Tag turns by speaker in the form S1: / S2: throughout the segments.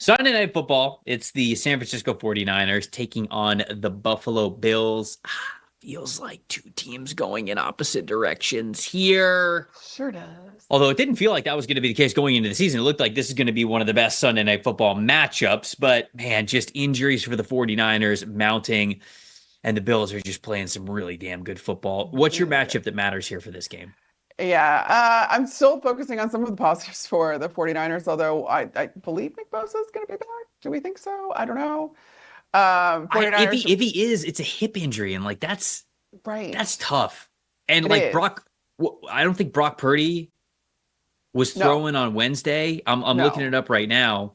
S1: Sunday Night Football. It's the San Francisco 49ers taking on the Buffalo Bills. Feels like two teams going in opposite directions here.
S2: Sure does.
S1: Although it didn't feel like that was going to be the case going into the season. It looked like this is going to be one of the best Sunday Night Football matchups. But, man, just injuries for the 49ers mounting, and the Bills are just playing some really damn good football. What's your matchup that matters here for this game?
S2: Yeah, I'm still focusing on some of the positives for the 49ers, although I believe Nick Bosa is going to be back. Do we think so? I don't know. 49ers,
S1: If he is, it's a hip injury, and like that's
S2: right.
S1: tough. And
S2: It
S1: like
S2: is.
S1: I don't think Brock Purdy was
S2: No,
S1: throwing on Wednesday. I'm looking
S2: no.
S1: it up right now.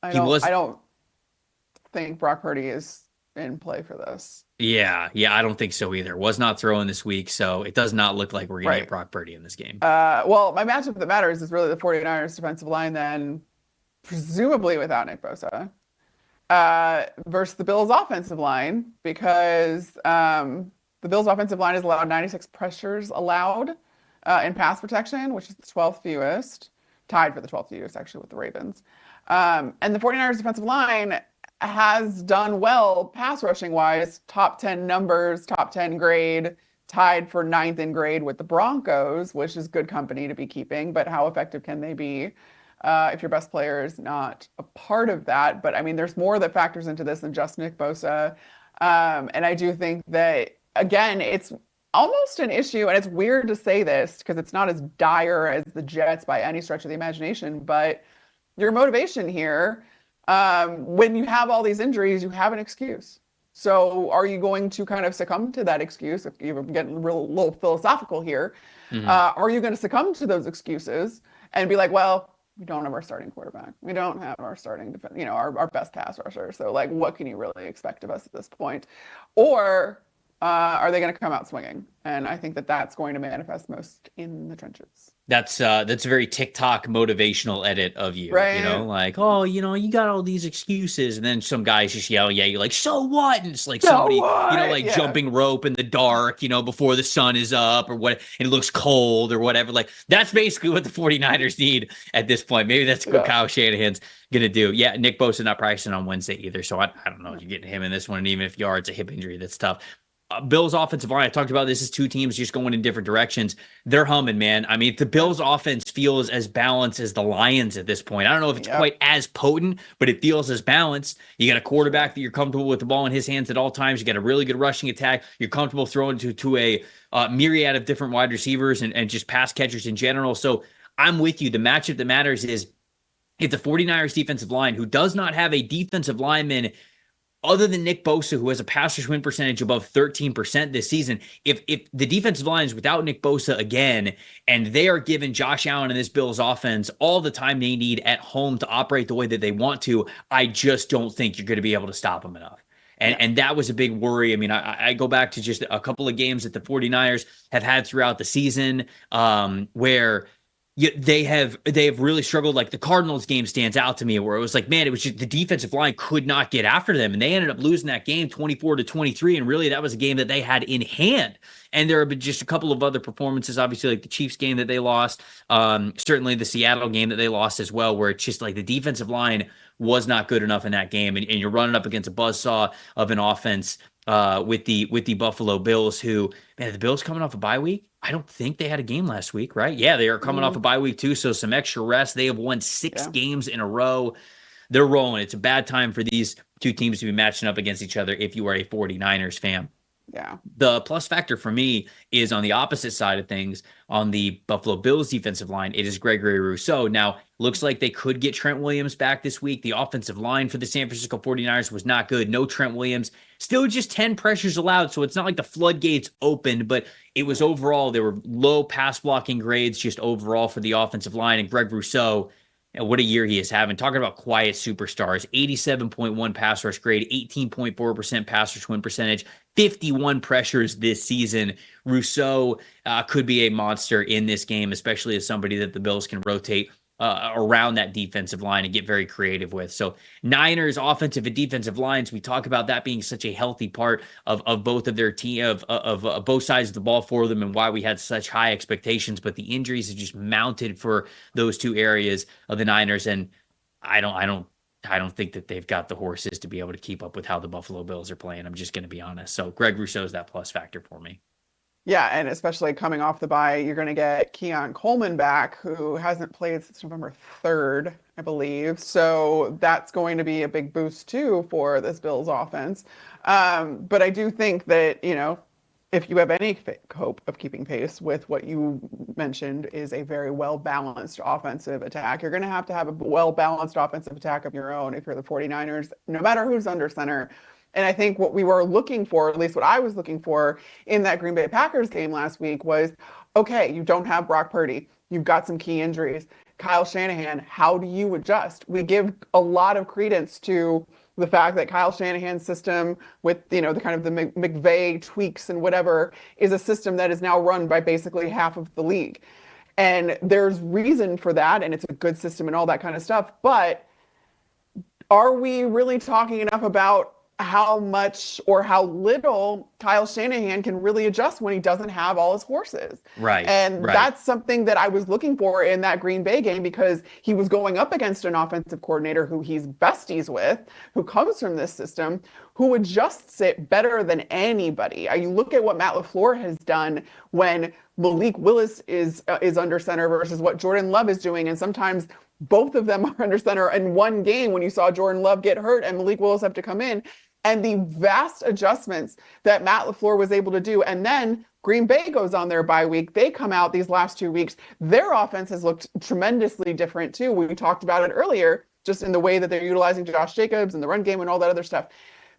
S2: I
S1: He
S2: don't
S1: was
S2: I don't think Brock Purdy is in play for this.
S1: Yeah, I don't think so either. Was not throwing this week, so it does not look like we're gonna get
S2: Right.
S1: Brock Purdy in this game.
S2: Well, my matchup that matters is really the 49ers defensive line then, presumably without Nick Bosa, versus the Bills offensive line because the Bills offensive line has allowed 96 pressures allowed in pass protection, which is the 12th fewest, tied for the 12th fewest actually with the Ravens. And the 49ers defensive line has done well pass rushing wise, top 10 numbers, top 10 grade, tied for ninth in grade with the Broncos, which is good company to be keeping. But how effective can they be if your best player is not a part of that? But I mean, there's more that factors into this than just Nick Bosa. And I do think that, again, it's almost an issue. And it's weird to say this because it's not as dire as the Jets by any stretch of the imagination. But your motivation here, when you have all these injuries, you have an excuse. So are you going to kind of succumb to that excuse? If you're getting little philosophical here,
S1: Mm-hmm.
S2: are you going to succumb to those excuses and be like, well, we don't have our starting quarterback. We don't have our starting, our best pass rusher. So like, what can you really expect of us at this point? Or are they going to come out swinging? And I think that that's going to manifest most in the trenches.
S1: That's a very TikTok motivational edit of you,
S2: Right?
S1: like, oh, you got all these excuses, and then some guys just yell, yeah, you're like, so what? And it's like
S2: So
S1: somebody,
S2: what?
S1: like
S2: Yeah.
S1: jumping rope in the dark, before the sun is up or what, and it looks cold or whatever. Like that's basically what the 49ers need at this point. Maybe that's what
S2: Yeah.
S1: Kyle Shanahan's gonna do. Yeah, Nick Bosa not practicing on Wednesday either, so I don't know if you're getting him in this one, and even if you are, it's a hip injury that's tough. Bills offensive line, I talked about this is two teams just going in different directions. They're humming, man. I mean, the Bills offense feels as balanced as the Lions at this point. I don't know if it's
S2: Yep.
S1: quite as potent, but it feels as balanced. You got a quarterback that you're comfortable with the ball in his hands at all times. You got a really good rushing attack. You're comfortable throwing to a myriad of different wide receivers and just pass catchers in general. So I'm with you. The matchup that matters is if the 49ers defensive line, who does not have a defensive lineman other than Nick Bosa, who has a pass rush win percentage above 13% this season, if the defensive line is without Nick Bosa again, and they are giving Josh Allen and this Bills offense all the time they need at home to operate the way that they want to, I just don't think you're going to be able to stop them enough. And,
S2: Yeah.
S1: and that was a big worry. I mean, I go back to just a couple of games that the 49ers have had throughout the season where they have really struggled. Like the Cardinals game stands out to me where it was like, man, it was just the defensive line could not get after them. And they ended up losing that game 24-23. And really that was a game that they had in hand. And there have been just a couple of other performances, obviously like the Chiefs game that they lost, certainly the Seattle game that they lost as well, where it's just like the defensive line was not good enough in that game. And you're running up against a buzzsaw of an offense with the Buffalo Bills, who, man, the Bills coming off a bye week. I don't think they had a game last week, right? Yeah, they are coming off a bye week too, so some extra rest. They have won 6
S2: Yeah.
S1: games in a row. They're rolling. It's a bad time for these two teams to be matching up against each other if you are a 49ers fan.
S2: Yeah.
S1: The plus factor for me is on the opposite side of things on the Buffalo Bills defensive line. It is Gregory Rousseau. Now, looks like they could get Trent Williams back this week. The offensive line for the San Francisco 49ers was not good. No Trent Williams. Still just 10 pressures allowed. So it's not like the floodgates opened, but it was overall, there were low pass blocking grades just overall for the offensive line. And Greg Rousseau, what a year he is having. Talking about quiet superstars, 87.1 pass rush grade, 18.4% pass rush win percentage, 51 pressures this season. Rousseau could be a monster in this game, especially as somebody that the Bills can rotate around that defensive line and get very creative with. So Niners offensive and defensive lines, we talk about that being such a healthy part of both of their team, of both sides of the ball for them, and why we had such high expectations. But the injuries have just mounted for those two areas of the Niners, and I don't I don't think that they've got the horses to be able to keep up with how the Buffalo Bills are playing. I'm just going to be honest. So Greg Rousseau's that plus factor for me.
S2: Yeah, and especially coming off the bye, you're going to get Keon Coleman back, who hasn't played since November 3rd, I believe. So that's going to be a big boost too for this Bills offense. But I do think that, if you have any hope of keeping pace with what you mentioned is a very well-balanced offensive attack, you're going to have a well-balanced offensive attack of your own if you're the 49ers, no matter who's under center. And I think what we were looking for, at least what I was looking for in that Green Bay Packers game last week was, okay, you don't have Brock Purdy. You've got some key injuries. Kyle Shanahan, how do you adjust? We give a lot of credence to the fact that Kyle Shanahan's system with, the kind of the McVay tweaks and whatever is a system that is now run by basically half of the league. And there's reason for that, and it's a good system and all that kind of stuff. But are we really talking enough about how much or how little Kyle Shanahan can really adjust when he doesn't have all his horses?
S1: Right.
S2: And that's something that I was looking for in that Green Bay game, because he was going up against an offensive coordinator who he's besties with, who comes from this system, who adjusts it better than anybody. You look at what Matt LaFleur has done when Malik Willis is under center versus what Jordan Love is doing. And sometimes both of them are under center in one game when you saw Jordan Love get hurt and Malik Willis have to come in. And the vast adjustments that Matt LaFleur was able to do. And then Green Bay goes on their bye week. They come out these last 2 weeks. Their offense has looked tremendously different too. We talked about it earlier, just in the way that they're utilizing Josh Jacobs and the run game and all that other stuff.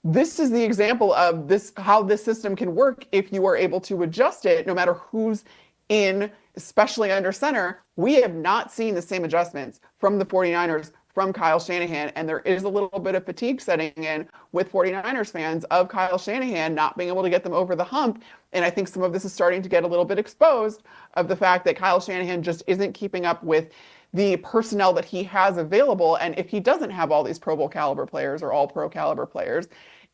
S2: This is the example of how this system can work if you are able to adjust it, no matter who's in, especially under center. We have not seen the same adjustments from the 49ers, from Kyle Shanahan, and there is a little bit of fatigue setting in with 49ers fans of Kyle Shanahan not being able to get them over the hump. And I think some of this is starting to get a little bit exposed of the fact that Kyle Shanahan just isn't keeping up with the personnel that he has available. And if he doesn't have all these Pro Bowl caliber players or all pro caliber players,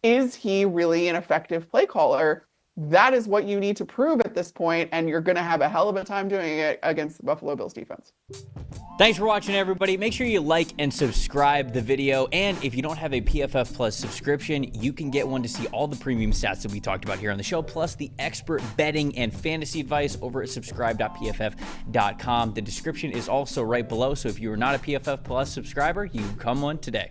S2: is he really an effective play caller? That is what you need to prove at this point, and you're going to have a hell of a time doing it against the Buffalo Bills defense.
S3: Thanks for watching, everybody. Make sure you like and subscribe the video. And if you don't have a PFF Plus subscription, you can get one to see all the premium stats that we talked about here on the show, plus the expert betting and fantasy advice over at subscribe.pff.com. The description is also right below, so if you are not a PFF Plus subscriber, you become one today.